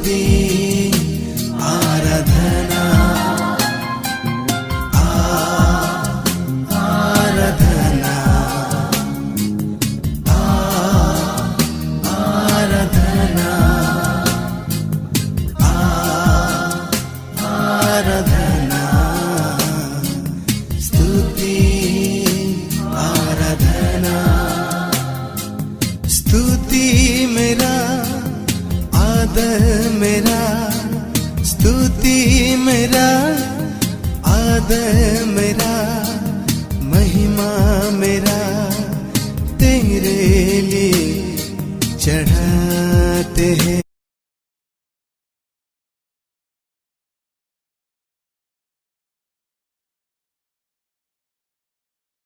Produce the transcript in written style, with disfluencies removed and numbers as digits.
स्तुति आराधना आराधना आराधना आराधना स्तुति आराधना स्तुति मेरा आदर मेरा स्तुति मेरा आदर मेरा महिमा मेरा तेरे लिए चढ़ाते हैं।